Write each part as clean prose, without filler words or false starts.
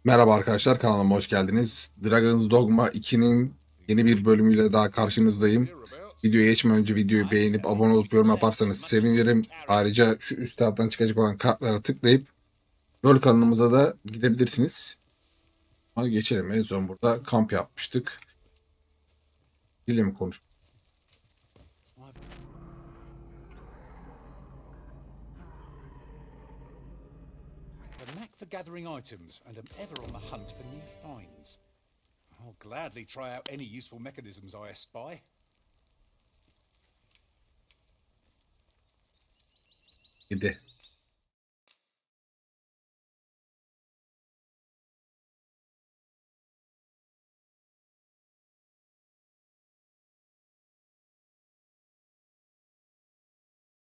Merhaba arkadaşlar, kanalıma hoş geldiniz. Dogma 2'nin yeni bir bölümüyle daha karşınızdayım. Videoya geçmeden önce videoyu beğenip abone olup yorum yaparsanız sevinirim. Ayrıca şu üst taraftan çıkacak olan kartlara tıklayıp rol kanalımıza da gidebilirsiniz. Ama geçelim. En son burada kamp yapmıştık. Dille mi konuş? A knack for gathering items and am ever on the hunt for new finds. I'll gladly try out any useful mechanisms I espy. Gide.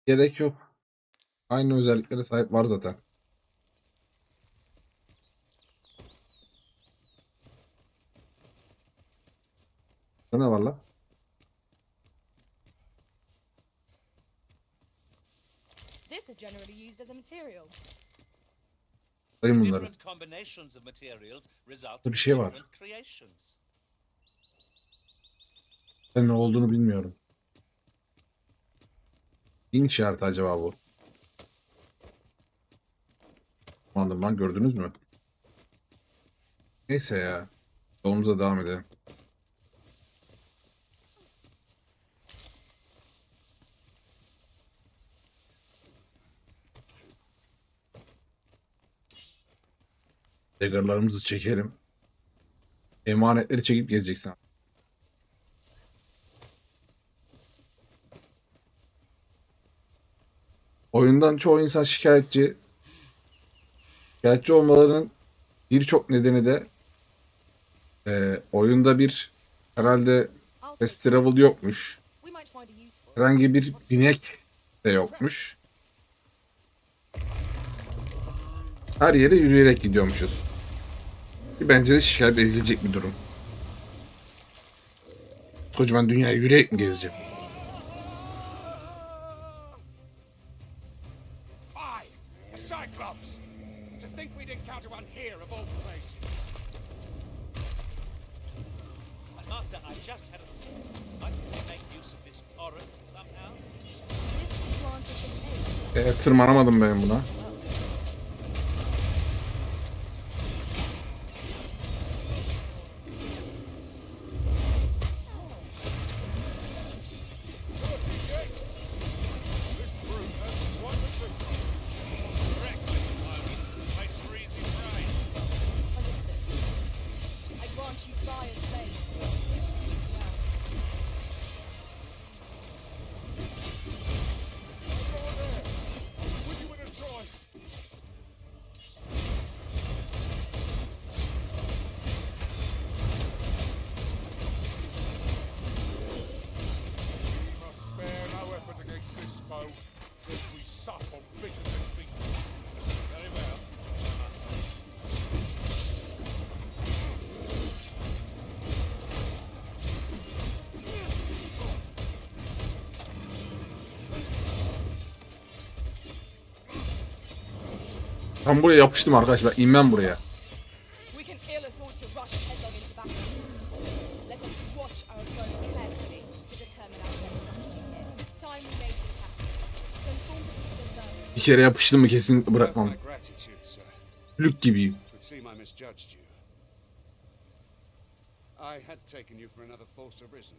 Gerek yok. Aynı özelliklere sahip var zaten. Ne var la? This is generally used as a material. Sayın bunları. Different combinations of materials result Bir in şey var. different creations. Ben ne olduğunu bilmiyorum. Din işareti acaba bu? Anladım lan, gördünüz mü? Neyse ya. Yolumuza devam edelim. Dagger'larımızı çekelim. Emanetleri çekip gezeceksin. Oyundan çoğu insan şikayetçi. Şikayetçi olmalarının birçok nedeni de oyunda bir herhalde fast travel yokmuş. We might find a use for it. Herhangi bir binek de yokmuş. Her yere yürüyerek gidiyormuşuz. Ki bence de şikayet edilecek bir durum. Kocaman dünyayı yürüyerek mi gezeceğim? Fie! A Cyclops! To think we'd encounter one here of all places. Master, I just had a thought. Might we make use of this torrent somehow? This branch is an egg. Tırmanamadım ben buna. Understood. I grant you fire's blade. With you in a choice! We must spare no effort against this foe, lest we sup on bitter defeat. Very well. Ben buraya yapıştım arkadaşlar. İnmem buraya. We can ill afford to rush headlong into battle. Let us watch our foe carefully to determine our best strategy here. It's time we made them happen. To inform the people of those Bir kere yapıştım mı kesinlikle bırakmam. My gratitude, sir. Lük gibiyim. Would seem I misjudged you. I had taken you for another force arisen.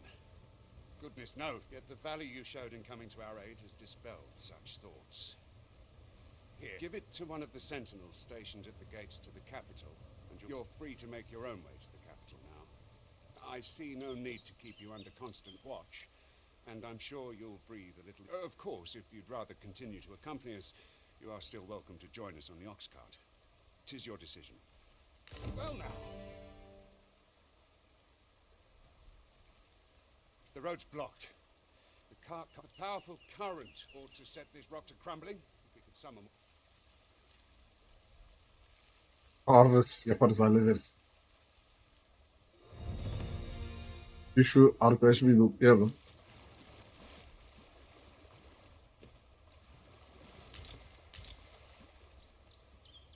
Goodness no, yet the value you showed in coming to our aid has dispelled such thoughts. Here, give it to one of the sentinels stationed at the gates to the capital, and you're free to make your own way to the capital now. I see no need to keep you under constant watch, and I'm sure you'll breathe a little. Of course, if you'd rather continue to accompany us, you are still welcome to join us on the ox cart. 'Tis your decision. Well now. The road's blocked. The powerful current ought to set this rock to crumbling. If we could summon. Ağırız, yaparız, hallederiz. Bir şu arkadaşı bir lootlayalım.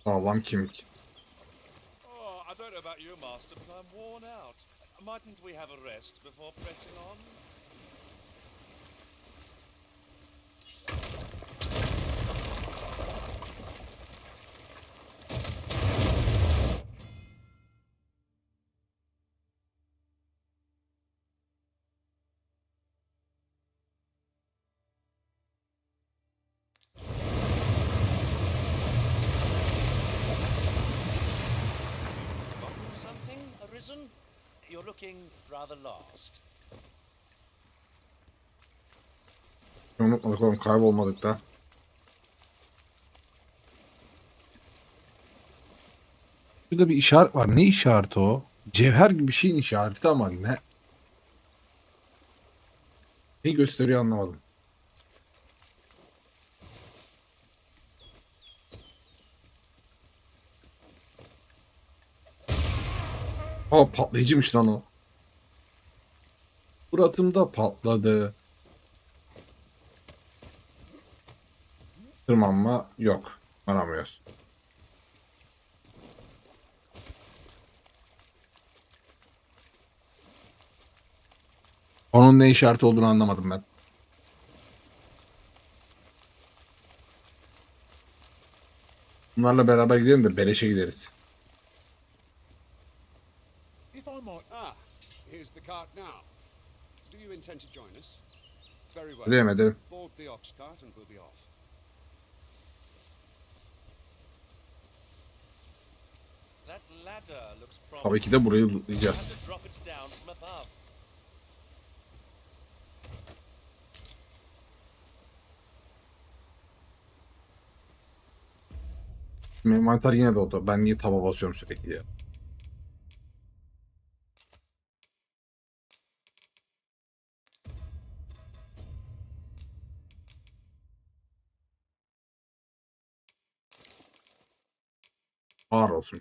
Sağlam kemik. Oh, I don't know about you, Master, but I'm worn out. Mightn't we have a rest before pressing on? Forgotten something, Arisen? You're looking rather lost. Unutmadık oğlum, kaybolmadık da. Şurada bir işaret var. Ne işareti o? Cevher gibi bir şeyin işareti ama ne? Ne gösteriyor anlamadım. Aa, patlayıcıymış lan o. Suratımda patladı. Tırmanma yok. Aramıyoruz. Onun ne işareti olduğunu anlamadım ben. Bunlarla beraber gidelim de beleşe gideriz. If I might. Ah, here's the cart now. Do you intend to join us? Very well. Gidelim edelim. Board the ox cart and we'll be off. That ladder looks Tabii promising. ki de burayı Time lootlayacağız. to drop it down from above. Mantar yine de oldu. Ben niye taba basıyorum sürekli ya? Ağır olsun.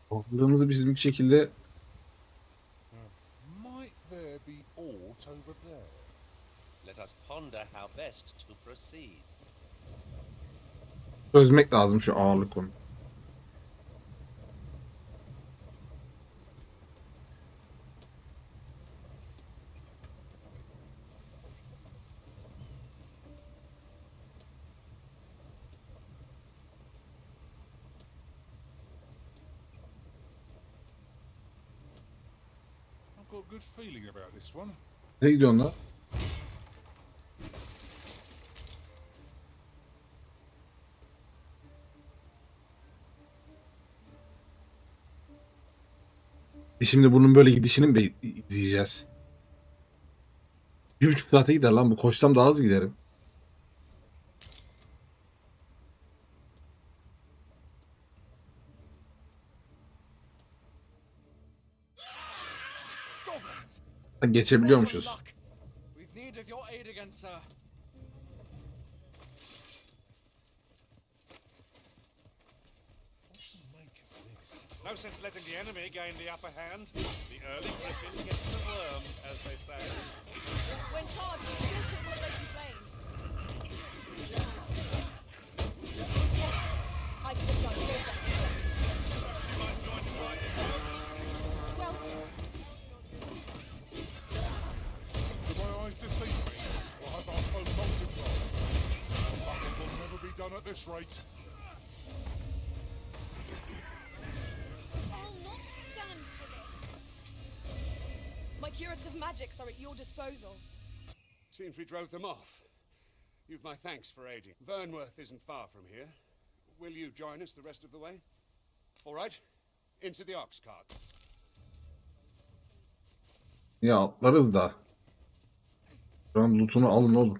Ordumuzu bizim bir şekilde Might there be aught over there? Let us ponder how best to proceed. çözmek lazım şu ağırlık konu. I've got a good feeling about this one. Ne gidiyorsun lan? Şimdi bunun böyle gidişini mi izleyeceğiz? 1,5 saate gider lan bu. Koşsam daha hızlı giderim. Goblins! Geçebiliyormuşuz. Luck. We've need of your aid again, sir. What's the make of this? No sense letting the enemy gain the upper hand. The early griffin gets the worm, as they say. When charged, you shoot it with open flame. I could have done more than You might join the fight yourself. well said. Do my eyes deceive me? Or has our foe multiplied? Our battle will never be done at this rate. I'll not stand for this. My curative magics are at your disposal. Seems we drove them off. You've my thanks for aiding. Vernworth isn't far from here. Will you join us the rest of the way? All right. Into the ox cart. Ya atlarız da. Şu an loot'unu alın oğlum.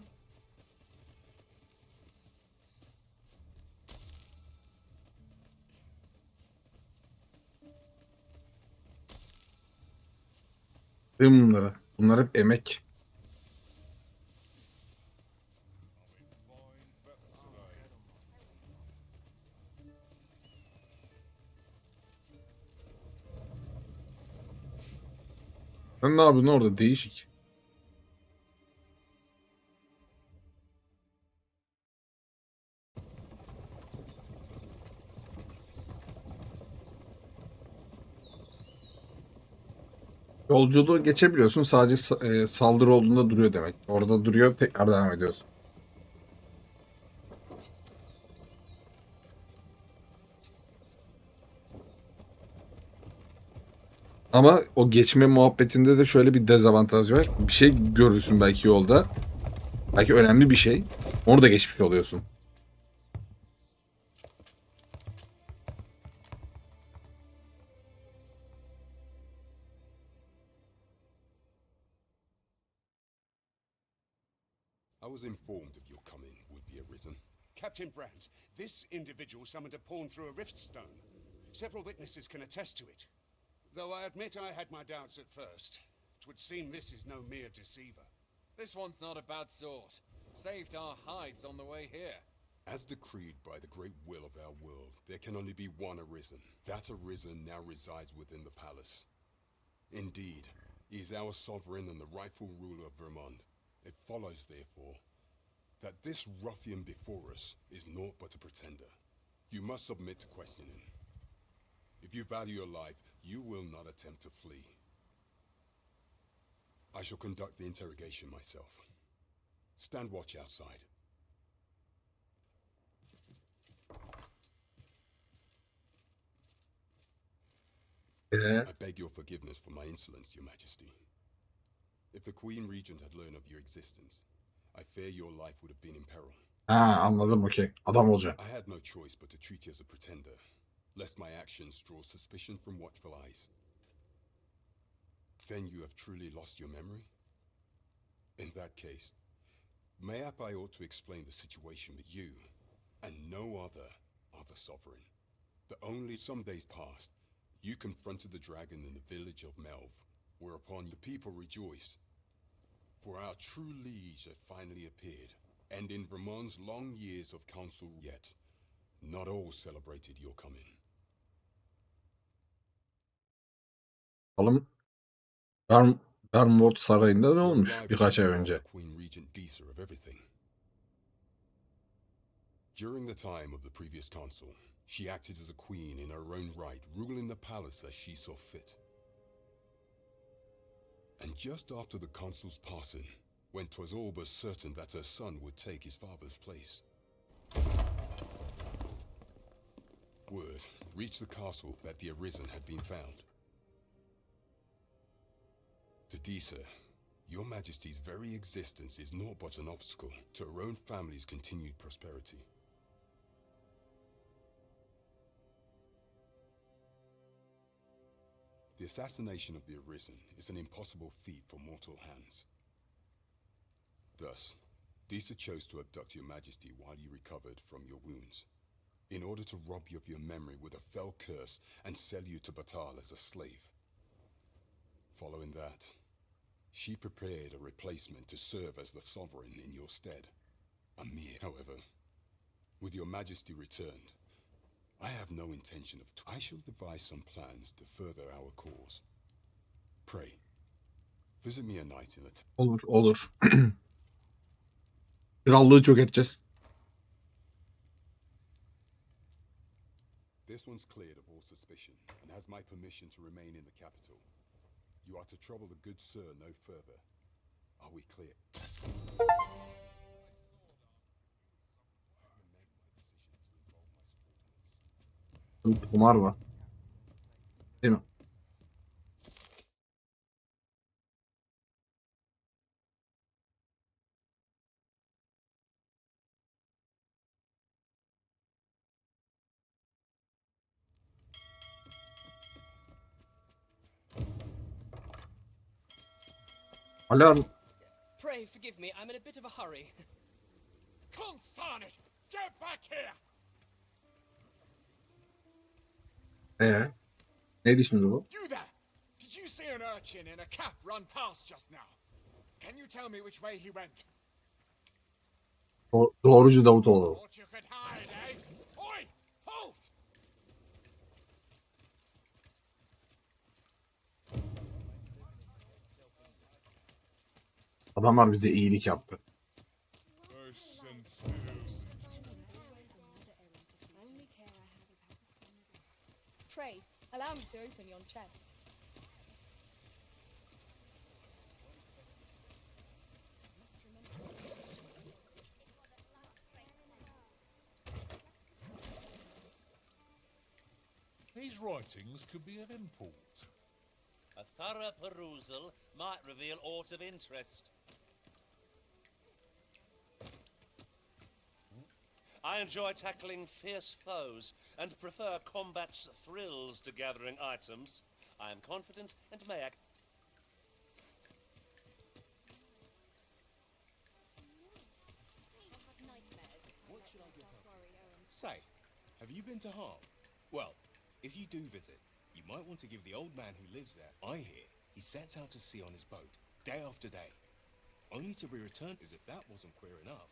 Verin bunları. Bunlar hep emek. Sen ne yapıyorsun orada? Değişik. Yolculuğu geçebiliyorsun. Sadece saldırı olduğunda duruyor demek. Orada duruyor, tekrar devam ediyorsun. Ama o geçme muhabbetinde de şöyle bir dezavantaj var. Bir şey görürsün belki yolda. Belki önemli bir şey. Onu da geçmiş oluyorsun. I was informed of your coming would be arisen. Captain Brandt, this individual summoned a pawn through a rift stone. Several witnesses can attest to it. Though I admit I had my doubts at first. It would seem this is no mere deceiver. This one's not a bad sort. Saved our hides on the way here. As decreed by the great will of our world, there can only be one arisen. That arisen now resides within the palace. Indeed, he is our sovereign and the rightful ruler of Vermont. It follows, therefore, that this ruffian before us is naught but a pretender. You must submit to questioning. If you value your life, you will not attempt to flee. I shall conduct the interrogation myself. Stand watch outside. I beg your forgiveness for my insolence, Your Majesty. If the Queen Regent had learned of your existence, I fear your life would have been in peril. Ha, anladım, okey. Adam olacak. I had no choice but to treat you as a pretender, lest my actions draw suspicion from watchful eyes. Then you have truly lost your memory? In that case, mayhap I ought to explain the situation with you, and no other, are the sovereign. That only some days past, you confronted the dragon in the village of Melv, whereupon the people rejoiced. For our true liege had finally appeared, and in Vermont's long years of counsel yet, not all celebrated your coming. Oğlum, Vermont Sarayı'nda ne olmuş birkaç ay önce? Queen Regent Disa of everything. During the time of the previous consul, she acted as a queen in her own right, ruling the palace as she saw fit. And just after the consul's passing, when 'twas all but certain that her son would take his father's place, word reached the castle that the Arisen had been found. To Disa, your Majesty's very existence is naught but an obstacle to her own family's continued prosperity. The assassination of the Arisen is an impossible feat for mortal hands. Thus, Disa chose to abduct your Majesty while you recovered from your wounds, in order to rob you of your memory with a fell curse and sell you to Batal as a slave. Following that, she prepared a replacement to serve as the sovereign in your stead. Amir, however, with your Majesty returned, I have no intention of... I shall devise some plans to further our cause. Pray, visit me a night in the... Olur, olur. Krallığı çökerteceğiz. This one's cleared of all suspicion and has my permission to remain in the capital. You are to trouble the good sir no further. Are we clear? Kumar var. Değil mi? Alarm. Pray forgive me, I'm in a bit of a hurry. Consign it! Get back here! Neydi şimdi bu? You there! Did you see an urchin in a cap run past just now? Can you tell me which way he went? Doğrucu Davutoğlu. Thought you could hide, eh? Oi! Halt! Adamlar bize iyilik yaptı. Pray, allow me to open yon chest. His writings could be of import. A thorough perusal might reveal aught of interest. I enjoy tackling fierce foes and prefer combat's thrills to gathering items. I am confident and may act. Say, have you been to Harm? Well, if you do visit, you might want to give the old man who lives there. I hear he sets out to sea on his boat, day after day, only to be returned as if that wasn't queer enough.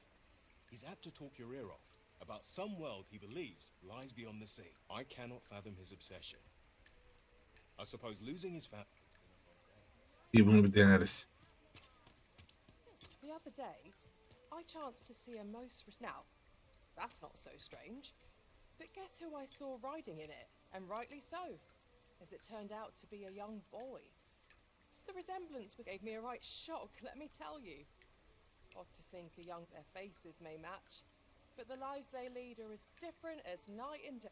He's apt to talk your ear off about some world he believes lies beyond the sea. I cannot fathom his obsession. I suppose losing his family... İyi, bunu bir deneriz. The other day, I chanced to see a most... Now, that's not so strange. But guess who I saw riding in it? And rightly so, as it turned out to be a young boy. The resemblance gave me a right shock, let me tell you. Odd to think their faces may match, but the lives they lead are as different as night and day.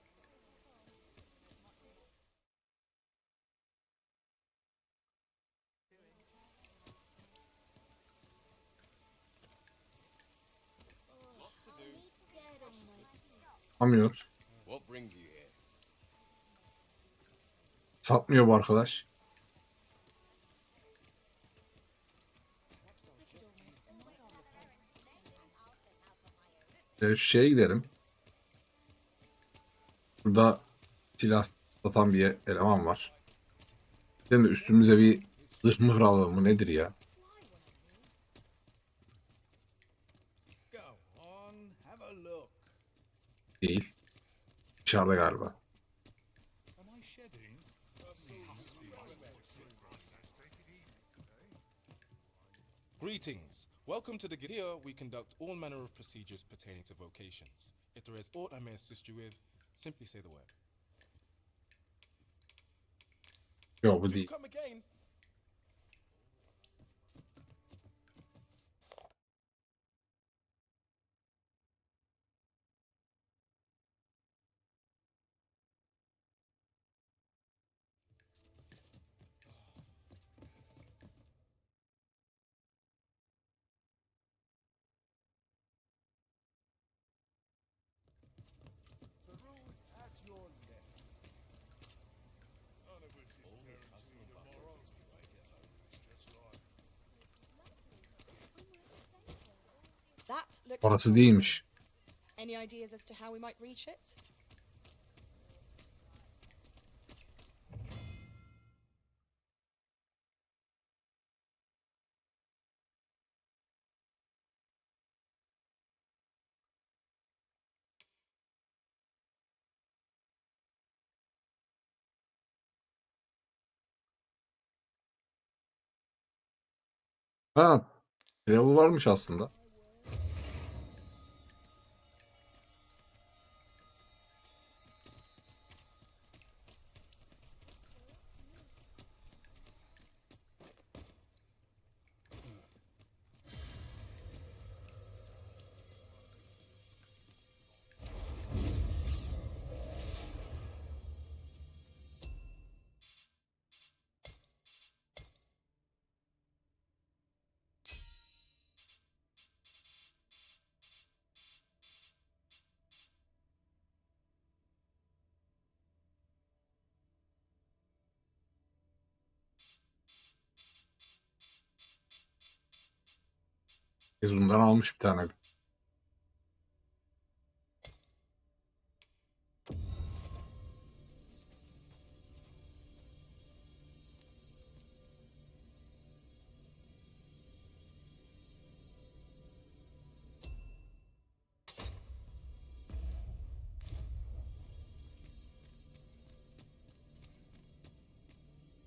Anlamıyoruz. What brings you here? Satmıyor bu arkadaş. Şu şeye gidelim. Burada silah satan bir eleman var. Hem de üstümüze bir zırh mıhır alalım mı, nedir ya? Değil. Dışarıda galiba. Greetings. Welcome to the Here we conduct all manner of procedures pertaining to vocations. If there is aught I may assist you with, simply say the word. Yok, bu değil. Come again. That looks Orası değilmiş. Any ideas as to how we might reach it? Ha, level varmış aslında. Biz bundan almış bir tane.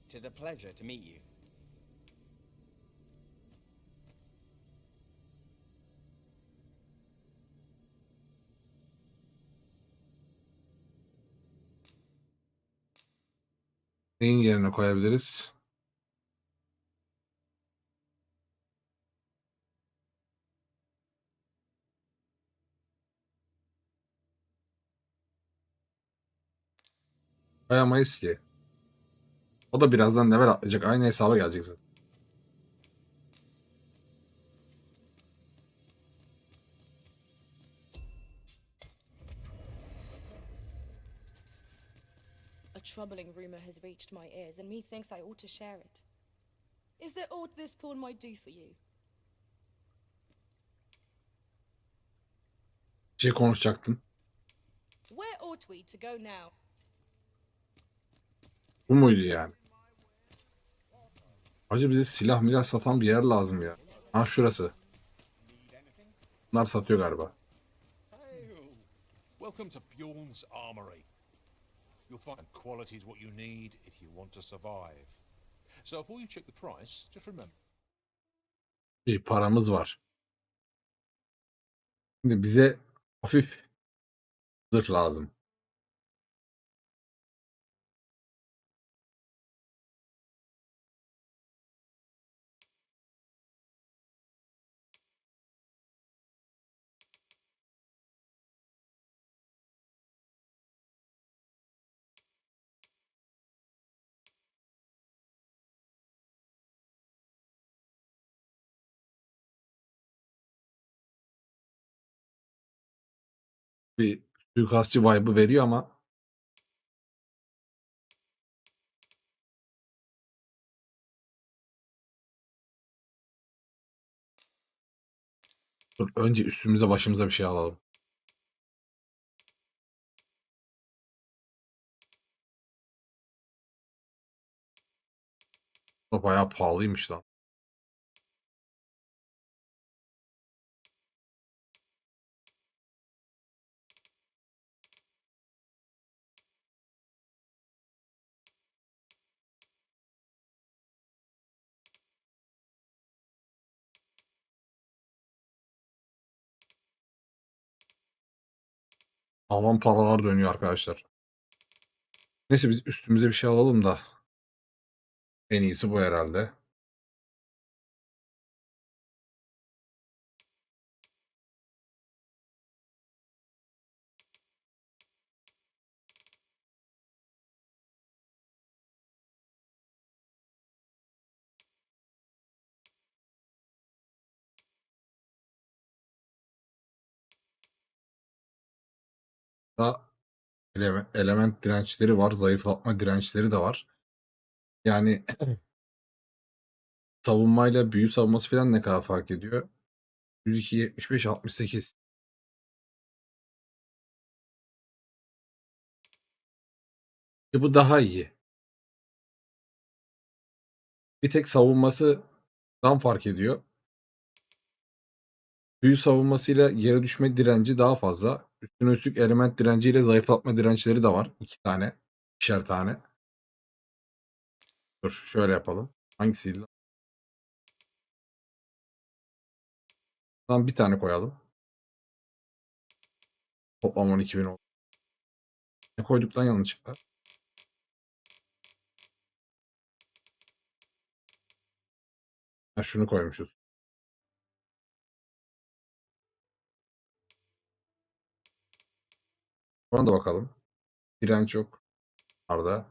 Tis a pleasure to meet you. Neyin yerine koyabiliriz? Bayamayız ki. O da birazdan level atlayacak. Aynı hesaba gelecek zaten. A troubling rumor has reached my ears, and methinks I ought to share it. Is there aught this pawn might do for you? Bir şey konuşacaktın. Where ought we to go now? Bu muydu yani? Hacı bize silah milah satan bir yer lazım ya. Ha şurası. Bunlar satıyor galiba. Hail! Welcome to Bjorn's Armory. You'll find quality is what you need if you want to survive. So before you check the price, just remember. Bir paramız var. Şimdi bize hafif zırh lazım. Bir suikastçı vibe'ı veriyor ama dur, önce üstümüze başımıza bir şey alalım. Bu bayağı pahalıymış lan. Alan paralar dönüyor arkadaşlar. Neyse biz üstümüze bir şey alalım da. En iyisi bu herhalde. Da element dirençleri var. Zayıflatma dirençleri de var. Yani savunmayla büyü savunması falan ne kadar fark ediyor? 102, 75, 68. Bu daha iyi. Bir tek savunmasından fark ediyor. Büyü savunmasıyla yere düşme direnci daha fazla. Üstüne üstlük element direnciyle zayıflatma dirençleri de var. 2 tane. 2'şer tane. Dur şöyle yapalım. Hangisiydi lan? Tamam bir tane koyalım. Toplam 12.000 oldu. Ne koyduk lan yanlışlıkla? Ha, şunu koymuşuz. Buna da bakalım. Direnç yok. Bunlarda.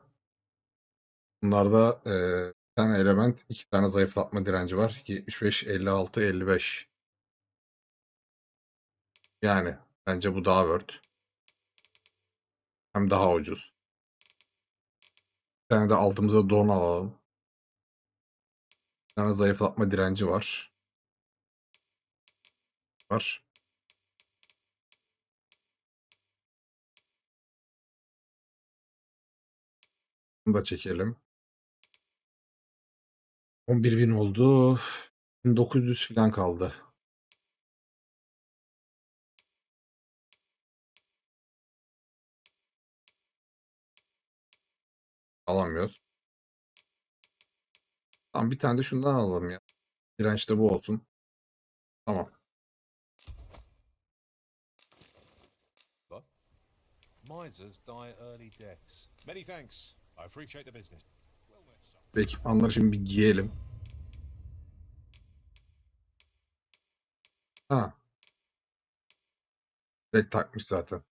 Bunlarda bir tane element, 2 tane zayıflatma direnci var. 75, 56, 55. Yani bence bu daha worth. Hem daha ucuz. Bir tane de altımıza don alalım. Bir tane zayıflatma direnci var. Var. Bunu da çekelim. 11.000 oldu. 1900 falan kaldı. Alamıyoruz. Tamam bir tane de şundan alalım ya. Direnç de bu olsun. Tamam. Misers die early deaths. Many thanks. I appreciate the business. Ve ekipmanları şimdi bir giyelim. Ha. Red takmış zaten.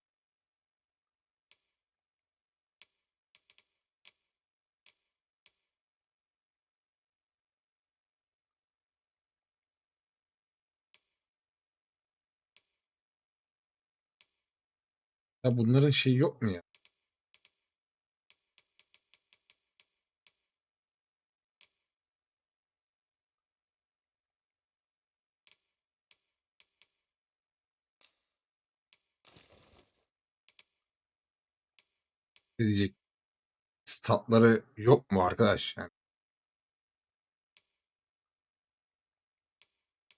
Ya bunların şeyi yok mu ya? Ne diyecek? Statları yok mu arkadaş? Yani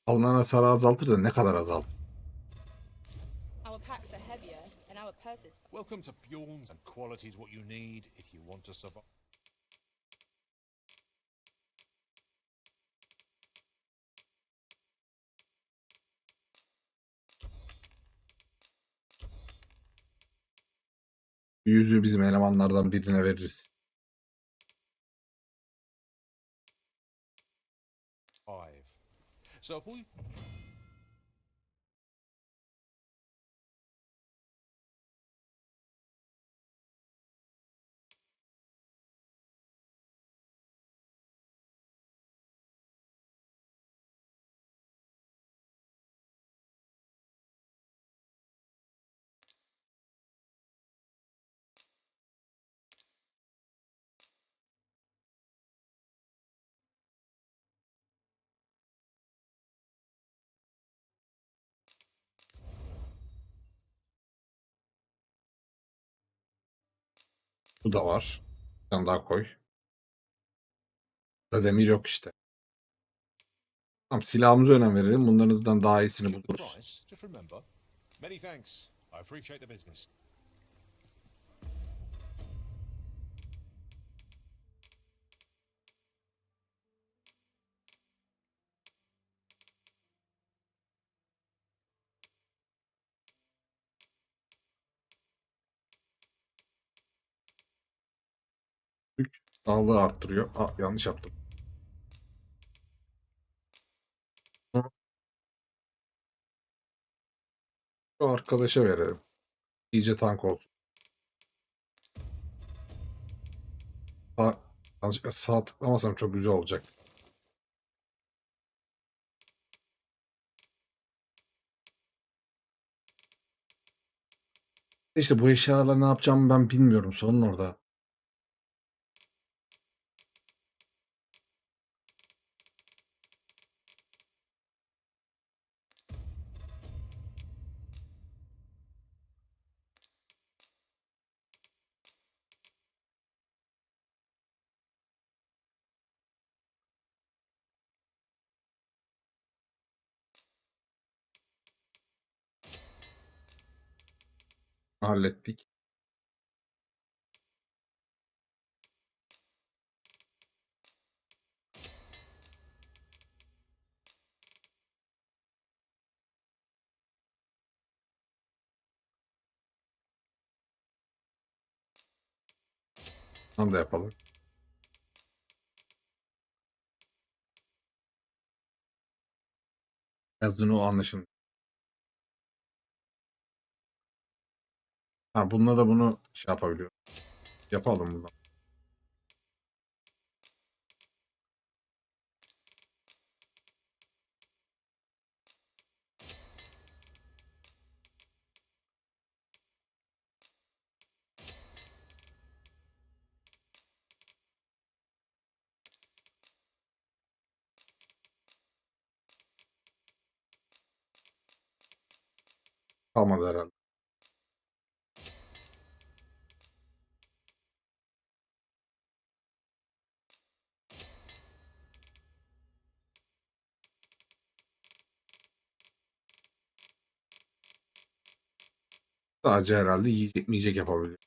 alınan hasarı azaltır da ne kadar azaltır? Our packs are heavier and our purses. Welcome to Bjorn's, and quality is what you need if you want to survive. Yüzüğü bizim elemanlardan birine veririz. So if we Bu da var. Bir tane daha koy. Da demir yok işte. Tamam, silahımıza önem verelim. Bunlarınızdan daha iyisini check the buluruz. price, just remember. Many thanks. I appreciate the business. Güç sağlığı arttırıyor. Yanlış yaptım. Şu arkadaşa verelim. İyice tank olsun. Azıcık sağ tıklamasam çok güzel olacak. İşte bu eşyalarla ne yapacağımı ben bilmiyorum. Sorun orada. Hallettik. Onu da yapalım. Yazdığını o anlaşılmıyor. Ha, bununla da bunu şey yapabiliyor. Yapalım bunu. Kalmadı herhalde. Sadece herhalde yiyecek miyecek yapabiliyor.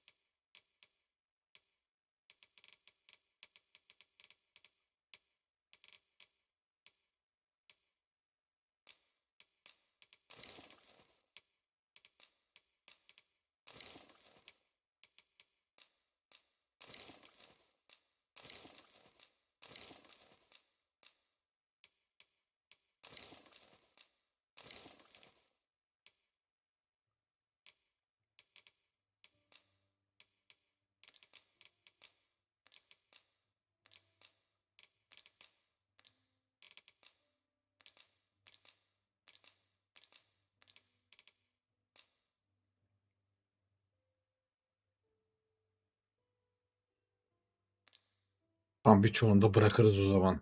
Tam birçoğunu da bırakırız o zaman.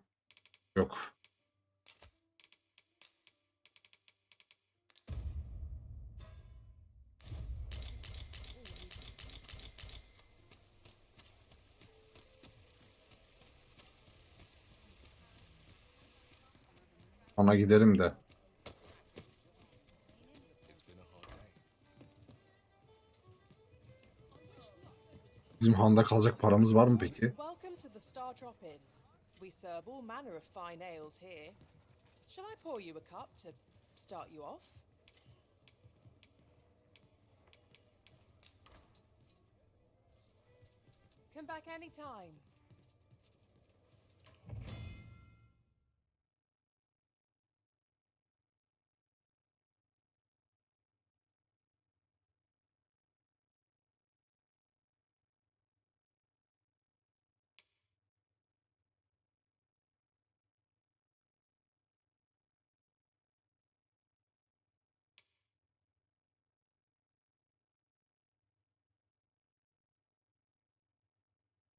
Yok. Ona gidelim de. Bizim handa kalacak paramız var mı peki? Welcome to the Star Drop-In. We serve all manner of fine ales here. Shall I pour you a cup to start you off? Come back anytime.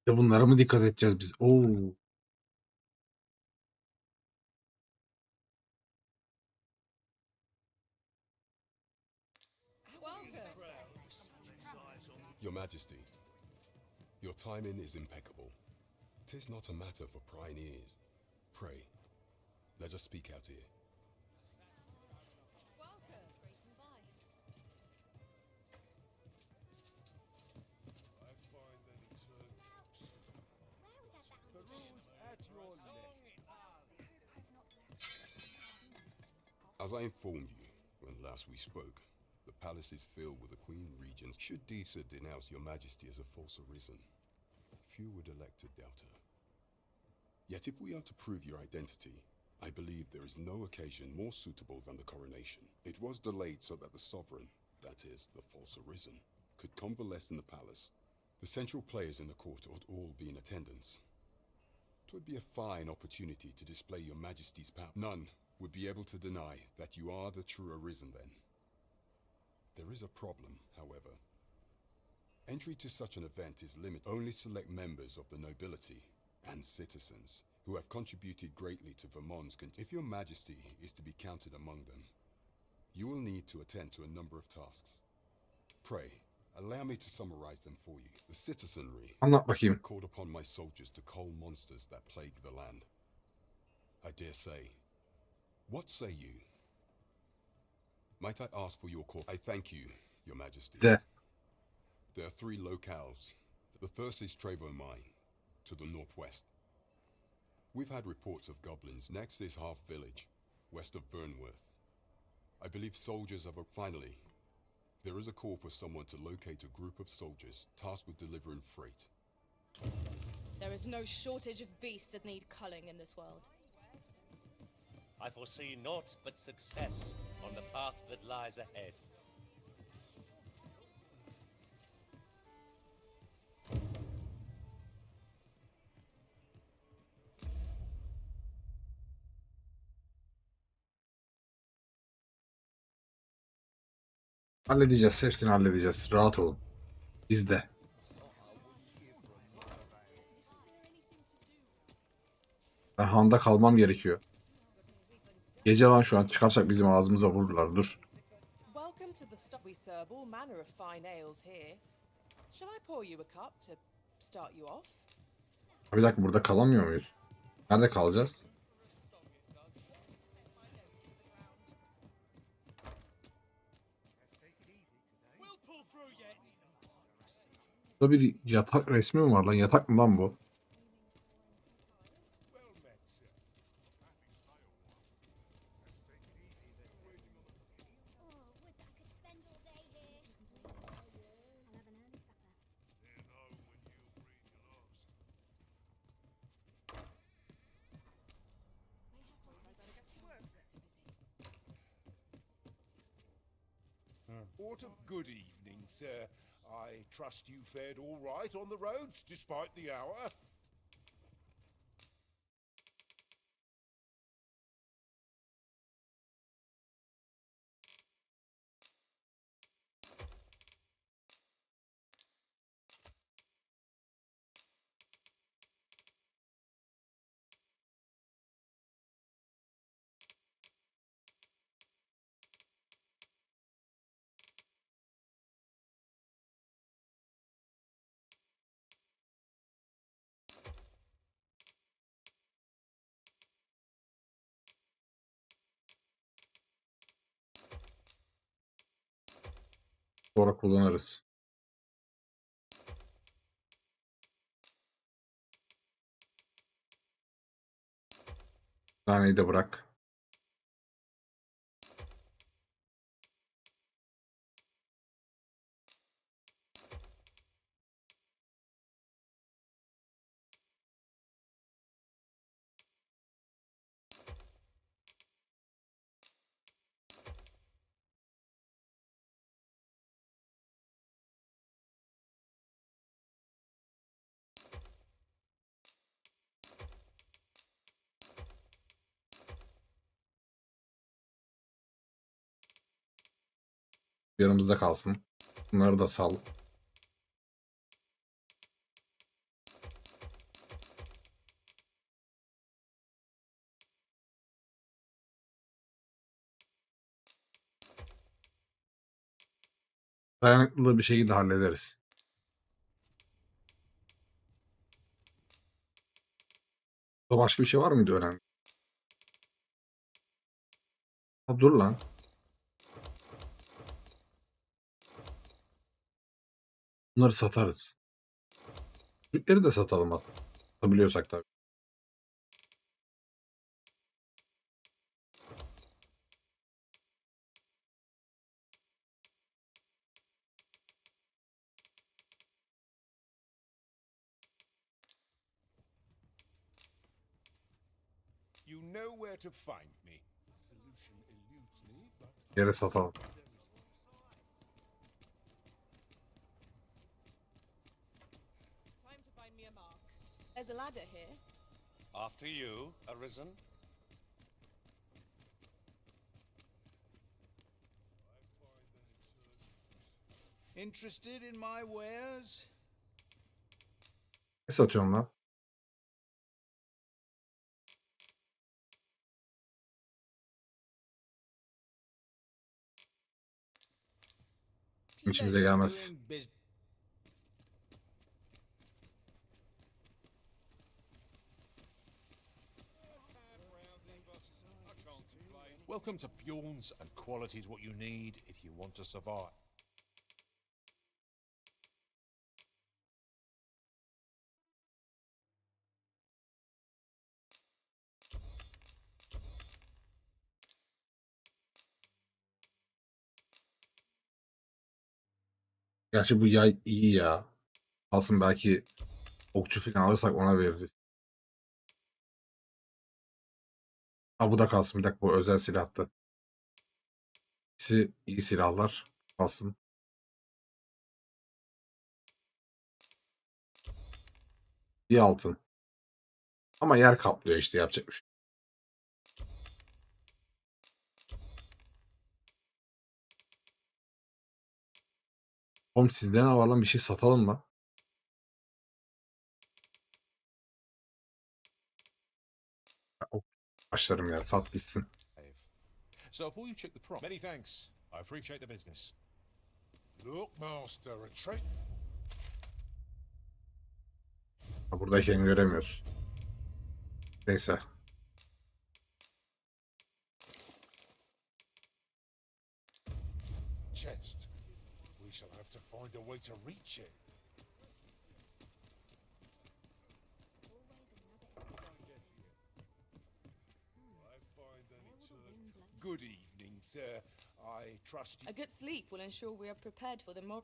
De bunlara mı dikkat edeceğiz biz? Oo. Your Majesty, your timing is impeccable. 'Tis not a matter for prying ears. Pray, let us speak out here. As I informed you when last we spoke, the palace is filled with the Queen Regents. Should Disa denounce your Majesty as a false arisen, few would elect to doubt her. Yet if we are to prove your identity, I believe there is no occasion more suitable than the coronation. It was delayed so that the sovereign, that is, the false arisen, could convalesce in the palace. The central players in the court ought all be in attendance. 'Twould be a fine opportunity to display your Majesty's power. None would be able to deny that you are the true arisen then. There is a problem, however. Entry to such an event is limited. Only select members of the nobility and citizens who have contributed greatly to Vermont's If your Majesty is to be counted among them, you will need to attend to a number of tasks. Pray, allow me to summarize them for you. The citizenry Anlat bakayım. called upon my soldiers to cull monsters that plague the land. I dare say, what say you? Might I ask for your call? I thank you, your Majesty. De. There are 3 locales. The first is Trevo Mine, to the northwest. We've had reports of goblins. Next is Half Village, west of Burnworth. I believe soldiers have finally, there is a call for someone to locate a group of soldiers tasked with delivering freight. There is no shortage of beasts that need culling in this world. I foresee naught but success on the path that lies ahead. Halledeceğiz. Hepsini halledeceğiz. Rahat olun. Biz de. Ben handa kalmam gerekiyor. Gece lan şu an çıkarsak bizim ağzımıza vururlar. Dur. Welcome to the We serve all manner of fine ales here. Shall I pour you a cup to start you off? Bir dakika, burada kalamıyor muyuz? Nerede kalacağız? Burada bir yatak resmi mi var lan? Yatak mı lan bu? What a good evening, sir. I trust you fared all right on the roads, despite the hour. Sonra kullanırız. Taneyi de bırak. Yanımızda kalsın. Bunları da sal. Dayanıklılığı bir şekilde hallederiz. Başka bir şey var mıydı önemli? Ha, dur lan. Bunları satarız. Türkleri de satalım hatta. Satabiliyorsak tabii. You know where to find me. Solution eludes me, but Yere satalım. Time to find me a mark. There's a ladder here. After you, Arisen. interested in my wares? Ne satıyorsun lan? İçimize gelmez. Doing bus- Welcome to Bjorn's, and quality is what you need if you want to survive. Gerçi bu yay iyi ya. Alsın, belki okçu falan alırsak ona veririz. Ha, bu da kalsın, bir dakika, bu özel silahtı. İkisi iyi silahlar. Kalsın. Bir altın. Ama yer kaplıyor işte, yapacak bir şey. Oğlum sizde ne var lan, bir şey satalım mı? Başlarım ya, sat gitsin. So before you check the price, many thanks. I appreciate the business. Look, master, a trick. Ha, buradayken göremiyoruz. Neyse. Chest. We shall have to find a way to reach it. Good evening, sir. I trust you. A good sleep will ensure we are prepared for the more.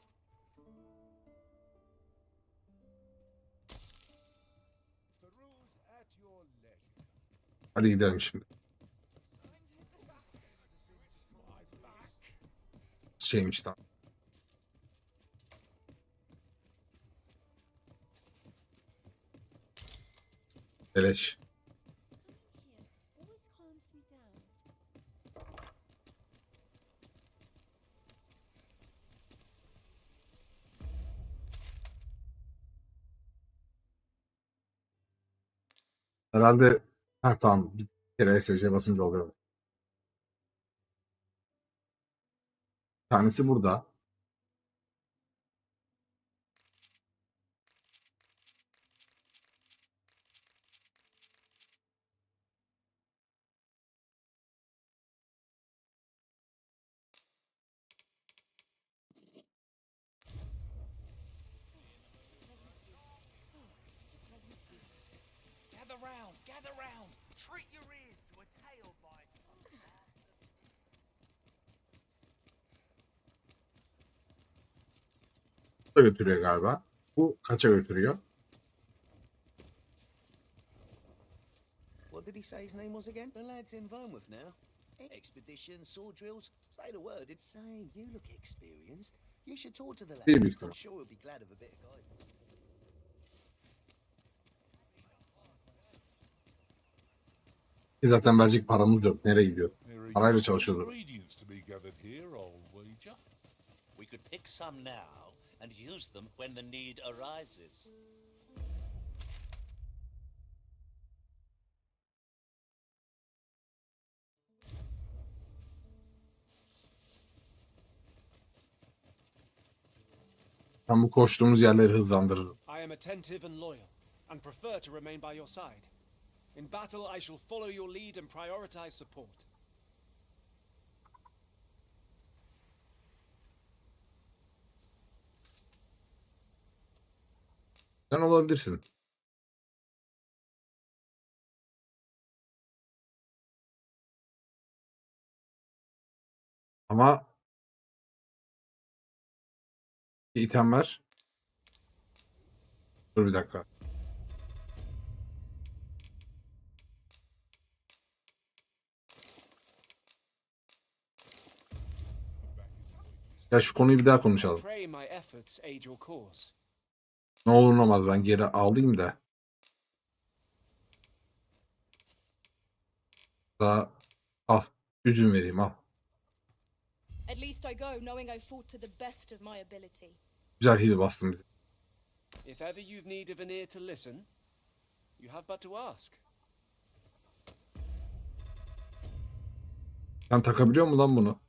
The rules at your leisure. Hadi gidelim şimdi. Şeymiş lan. Beleş. Herhalde tamam, bir kere SC basınca oluyor. Bir tanesi burada. gather round. Treat your ears to a tale by... Bu da götürüyor galiba. Bu kaça götürüyor? What did he say his name was again? The lad's in Vermouth now. Expedition, sword drills. Say the word. It's Say, you look experienced. You should talk to the lad. Değil büyük I'm ihtimal. sure he'll be glad of a bit of guidance. Biz zaten verecek paramız yok. Nereye gidiyor? There are Parayla useful çalışıyordur. ingredients to be gathered here, old wager. We could pick some now and use them when the need arises. Ben bu koştuğumuz yerleri hızlandırırım. I am attentive and loyal, and prefer to remain by your side. In battle, I shall follow your lead and prioritize support. Sen olabilirsin. Ama bir item ver. Dur bir dakika. Ya şu konuyu bir daha I konuşalım. pray my efforts aid your cause. Ne olur ne olmaz ben geri alayım da. Daha al. Üzüm vereyim al. At least I go knowing I fought to the best of my ability. Güzel hile bastın bize. If ever you've need of an ear to listen, you have but to ask. Sen takabiliyor musun lan bunu?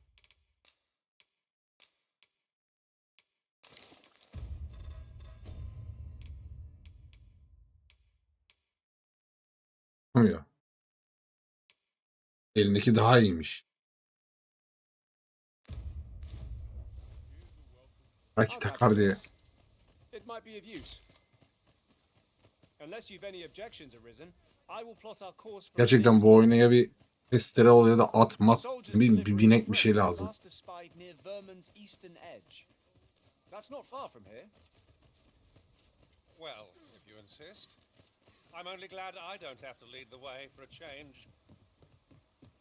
Takamıyor. Elindeki daha iyiymiş. Belki I'll takar vouch for diye. this. It might be of use. Unless you've any objections arisen, I will plot our course from Gerçekten bu oyuna ya bir testere ol ya da at mat, ne bileyim, bir binek bir şey lazım. Last espied near Vermon's eastern edge. That's not far from here. Well, if you insist. I'm only glad I don't have to lead the way for a change.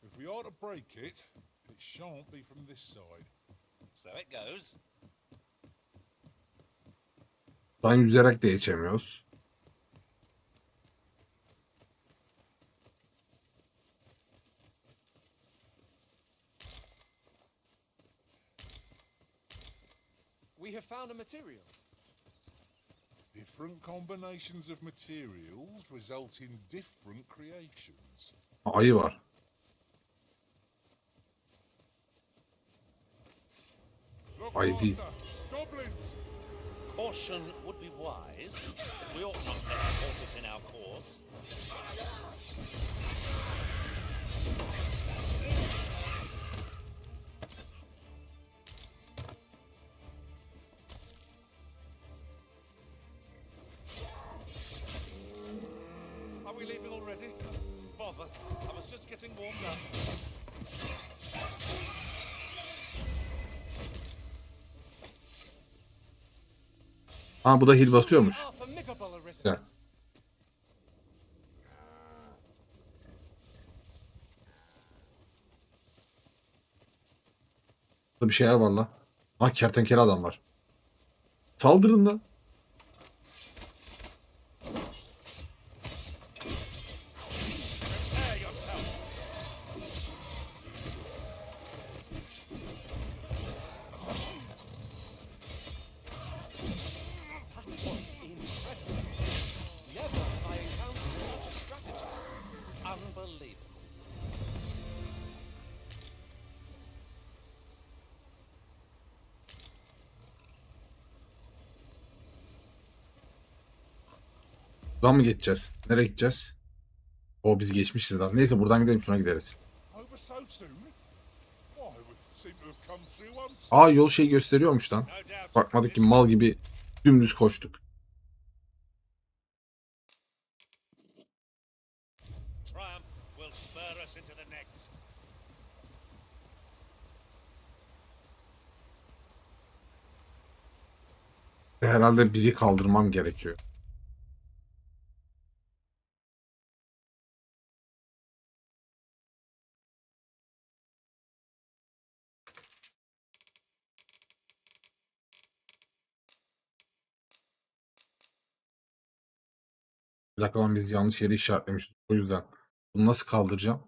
If we are to break it, it shan't be from this side. So it goes. Ben yüzerek de geçemiyoruz. We have found a material. Different combinations of materials result in different creations. Ayı var. Look Ayı değil. after, goblins! Caution would be wise, but we ought not let the tortoise in our course. Are we leaving already? Bother. I was just getting warmed up. Ha bu da hil basıyormuş. Half a Nicobol arisen. Güzel. Burada bir şeyler var lan. Ha kertenkele adam var. Saldırın lan. Prepare yourself. That was incredible. Never have I encountered such a strategy. Unbelievable. Buradan mı geçeceğiz? Nereye gideceğiz? O biz geçmişiz lan. Neyse buradan gidelim şuna gideriz. Over so soon? Why, we seem to have come through unseen. Aa yol şey gösteriyormuş lan. No doubt. Bakmadık ki mal gibi dümdüz koştuk. herhalde biri kaldırmam gerekiyor. Bir dakika lan, biz yanlış yeri işaretlemişiz. O yüzden. Bunu nasıl kaldıracağım?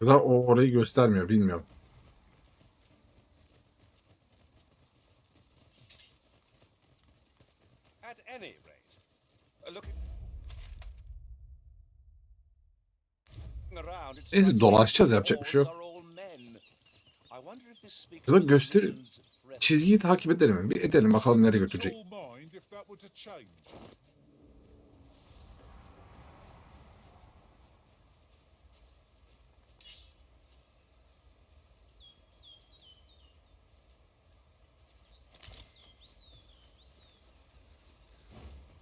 Ya da o orayı göstermiyor, bilmiyorum. At any rate, looking around, it Neyse, strikes me dolaşacağız, that yapacak bir şey orcs yok. are all men. I wonder if this speaks Ya da to the göster, wizard's çizgiyi takip edelim mi? Bir edelim bakalım nereye götürecek. All mind if that were to change.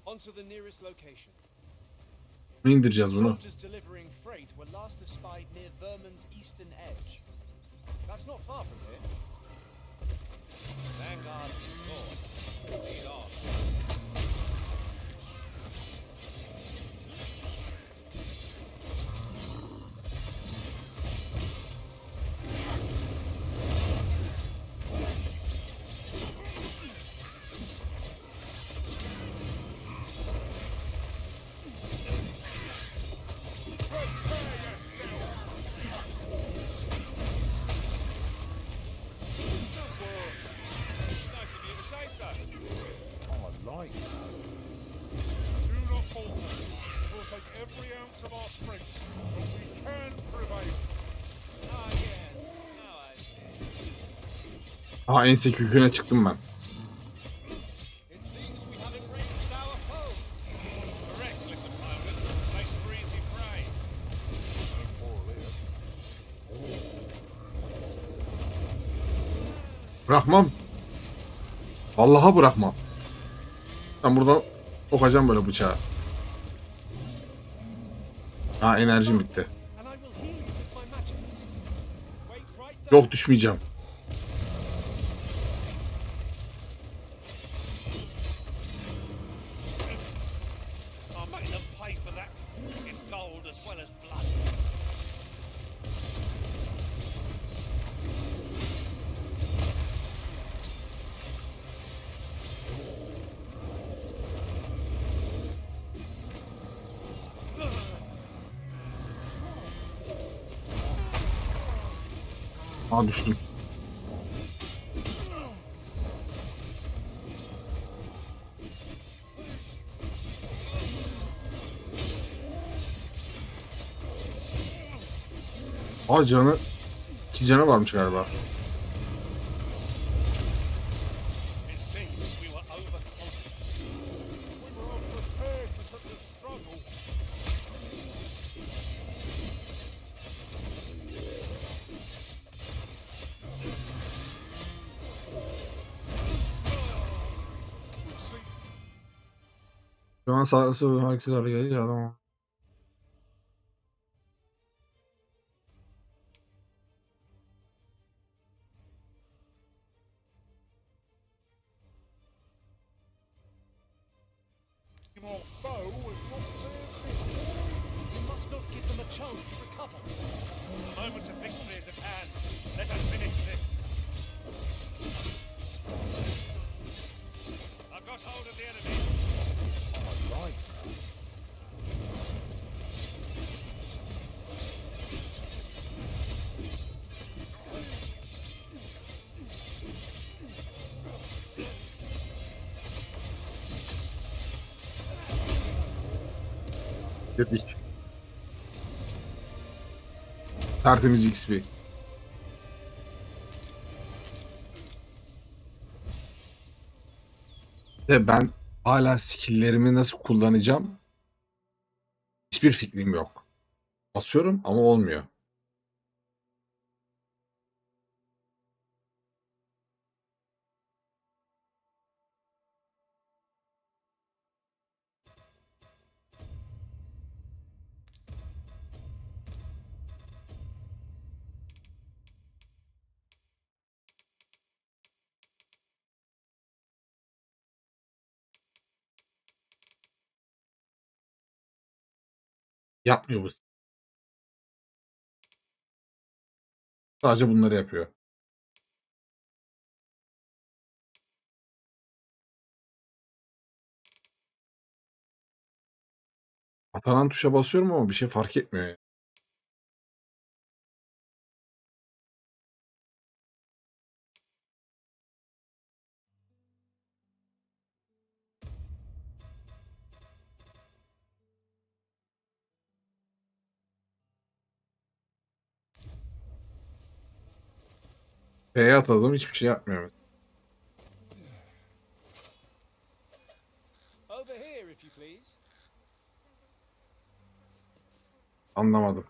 On to the nearest location. İndireceğiz bunu. Soldiers delivering freight were last espied near Vermin's eastern edge. That's not far from here. Vanguard is gone. Lead on. Nice of you to say so. I like that. Do not falter. It will take every ounce of our strength, but we can prevail. Ah, yes. Now I see. Aha, en seküküne çıktım ben. It seems we have enraged our foe. Reckless opponents makes for easy prey. Bırakmam. Vallahi bırakmam. Ben buradan sokacağım böyle bıçağı. Ha, enerjim bitti. And I will heal you with my magics. Wait right there. Yok, düşmeyeceğim. I'll make them pay for that in gold as well as blood. Aa, düştüm. Aa, canı 2 canı varmış galiba. It seems we were overconfident. We were unprepared for such a struggle. We see Şu an sağlısı hareket hale gelince adam. our foe has lost their vision. We must not give them a chance to recover. The moment of victory is at hand. Let us finish this. I've got hold of the enemy. I like that. Dedik. Tertemiz XP. De ben hala skill'lerimi nasıl kullanacağım hiçbir fikrim yok. Basıyorum ama olmuyor. Yapmıyor bu. Sadece bunları yapıyor. Atanan tuşa basıyorum ama bir şey fark etmiyor yani. T'ye atadım hiçbir şey yapmıyor. Over here, if you please. Anlamadım.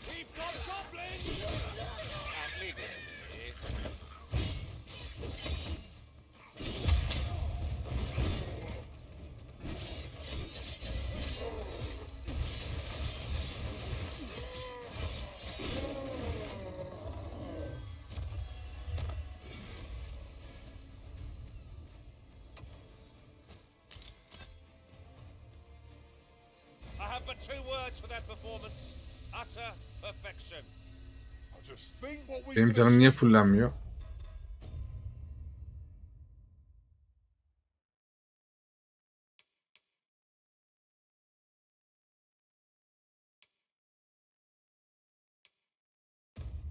We've got goblins! I have but two words for that performance. Utter perfection. I just think what we Benim can canım niye achieve- fullenmiyor?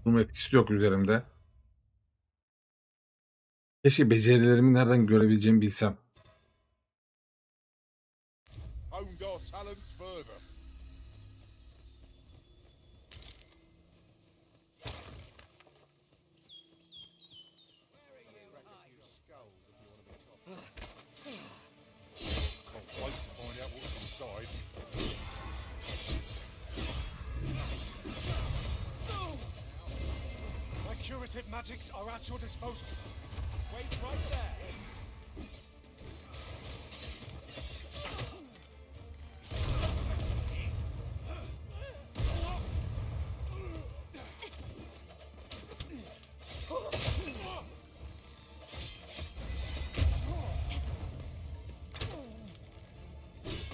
Bunun etkisi yok üzerimde. Keşke becerilerimi nereden görebileceğimi bilsem. honed our talents further. Can't wait to find out what's inside. My curative magics are at your disposal. Wait right there.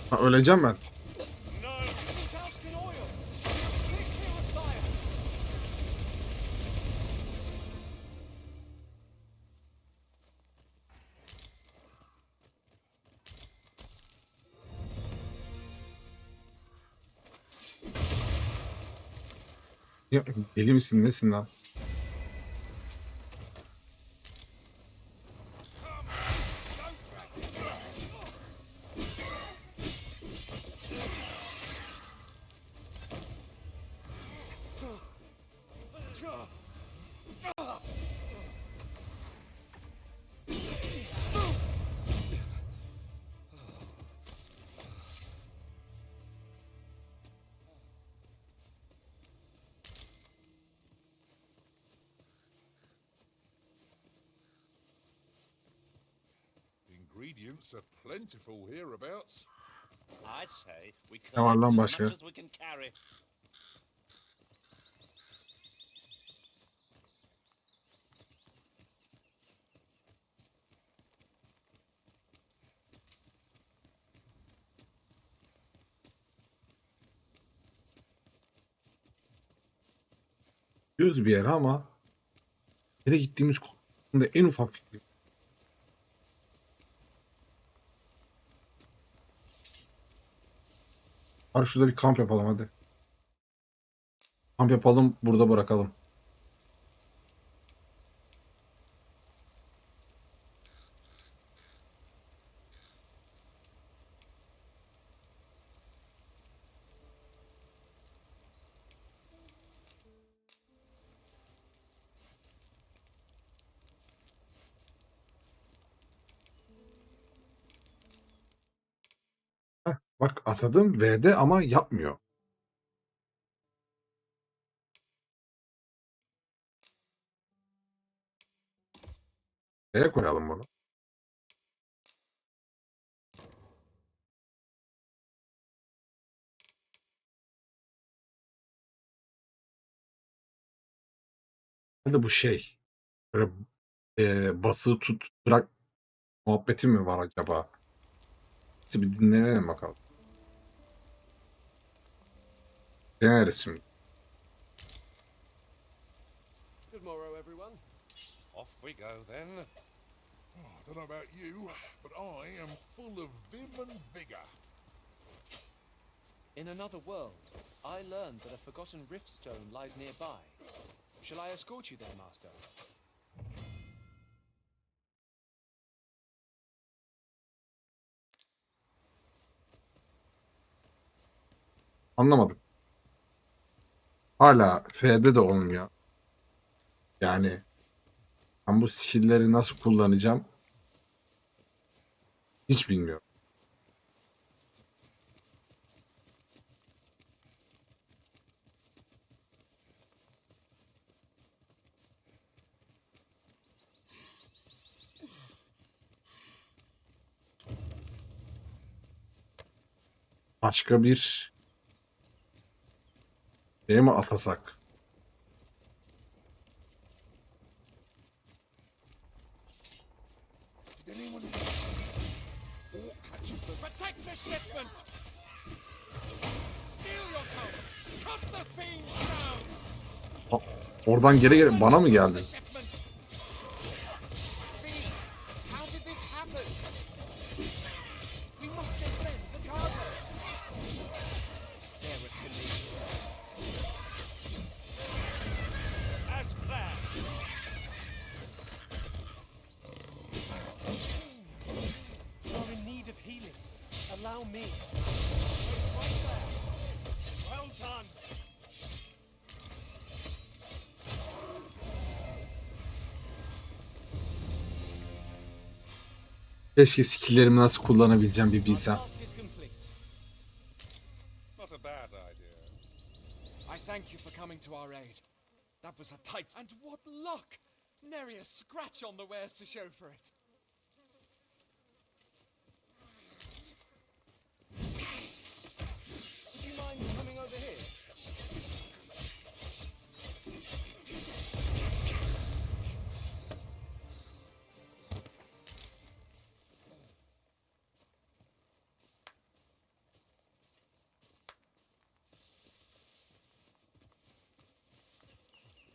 Ha, öleceğim ben. Doused in oil. Quick, clear of fire. Ya, deli misin nesin lan? Ingredients are plentiful hereabouts. I'd say we Ne var collect lan as başka? much as we can carry. Gidiyoruz bir yere ama nereye gittiğimiz konusunda en ufak fikrim. Hadi şurada bir kamp yapalım hadi. Kamp yapalım burada bırakalım. Heh, bak atadım V'de ama yapmıyor. Nereye koyalım bunu? Hadi bu şey. Böyle basılı tut bırak muhabbeti mi var acaba? Bir dinleyelim bakalım. Deneriz şimdi. Good morrow, everyone. Off we go then. Oh, I don't know about you, but I am full of vim and vigor. In another world, I learned that a forgotten rift stone lies nearby. Shall I escort you there, Master? Anlamadım. Hala F'de de olmuyor. Yani ben bu skill'leri nasıl kullanacağım hiç bilmiyorum. Başka bir şey mi atasak? Did anyone or catch it? Protect the shipment! Steel yourself! Cut the fiends down! Oradan geri bana mı geldi? The shipment! Fiend, how did this happen? We must defend the cargo! They're a tenacious lot. As planned. You're in need of healing. Allow me. Right there. Well done. Keşke skill'lerimi nasıl kullanabileceğim bir Our bilsem. task is complete. Not a bad idea. I thank you for coming to our aid. That was a tight... And what luck! Nary a scratch on the wares to show for it. Would you mind coming over here?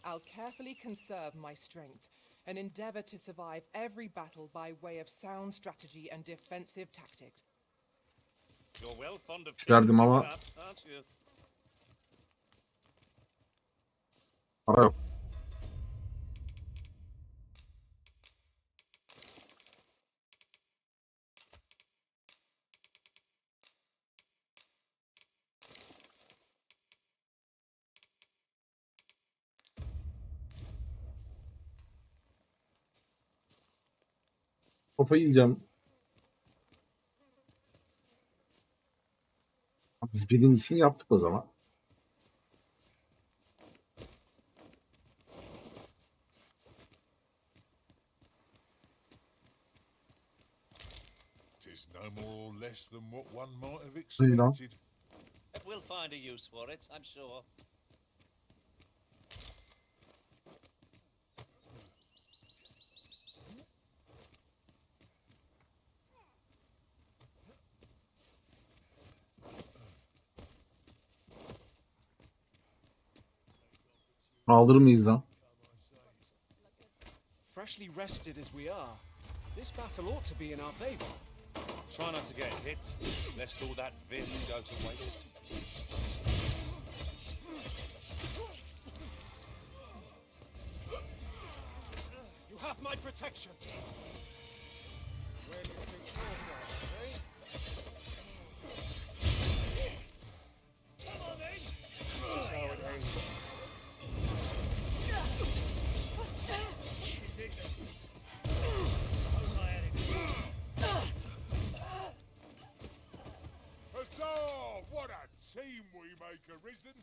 I'll carefully conserve my strength and endeavor to survive every battle by way of sound strategy and defensive tactics. You're well fond of İsterdim ama picking up, aren't you? para yok. Kafayı yiyeceğim. Biz birincisini yaptık o zaman. Tis no more or less than what one might have İyi lan. expected. We'll find a use for it, I'm sure. Alır mıyız lan? Freshly rested as we are, this battle ought to be in our favor. Try not to get hit, lest all that vim go to waste. You have my protection. Where do you think you're from, eh? Come on then. That's how it ends. Huzzah! What a team we make, Arisen!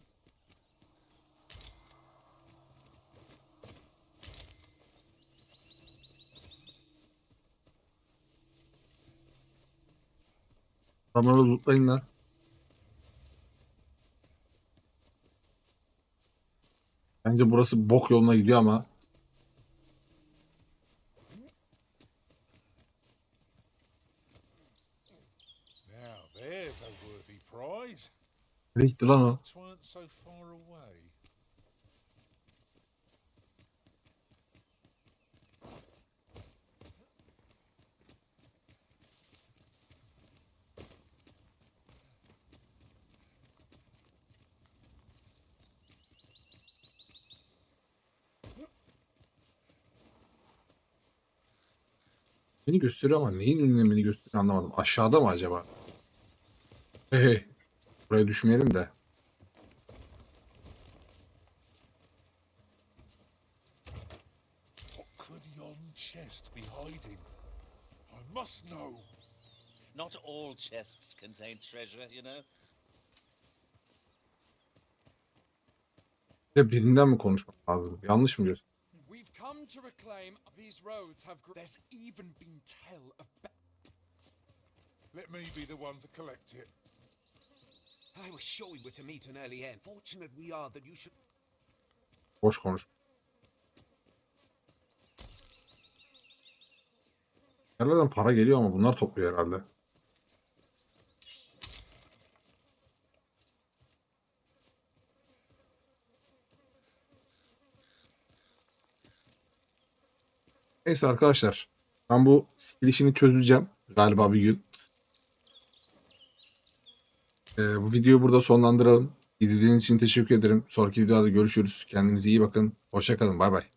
Adamları lootlayın lan. Bence burası bok yoluna gidiyor ama guys. Nereye gitti lan o? Weren't so far away. Beni gösteriyor ama neyin önüne beni gösteriyor anlamadım. Aşağıda mı acaba? Hey hey. Buraya düşmeyelim de. What could yon chest be hiding? I must know. Not all chests contain treasure, you know. Bir de birinden mi konuşmak lazım? Yanlış mı diyorsun? We've come to reclaim these roads have. There's even been tell of. Let me be the one to collect it. I was sure we were to meet an early end. Fortunate we are that you should. Boş konuş. Nereden para geliyor ama bunlar topluyor herhalde. Neyse arkadaşlar. Ben bu skill işini çözeceğim. Galiba bir gün. Bu videoyu burada sonlandıralım. İzlediğiniz için teşekkür ederim. Sonraki videoda görüşürüz. Kendinize iyi bakın. Hoşça kalın. Bay bay.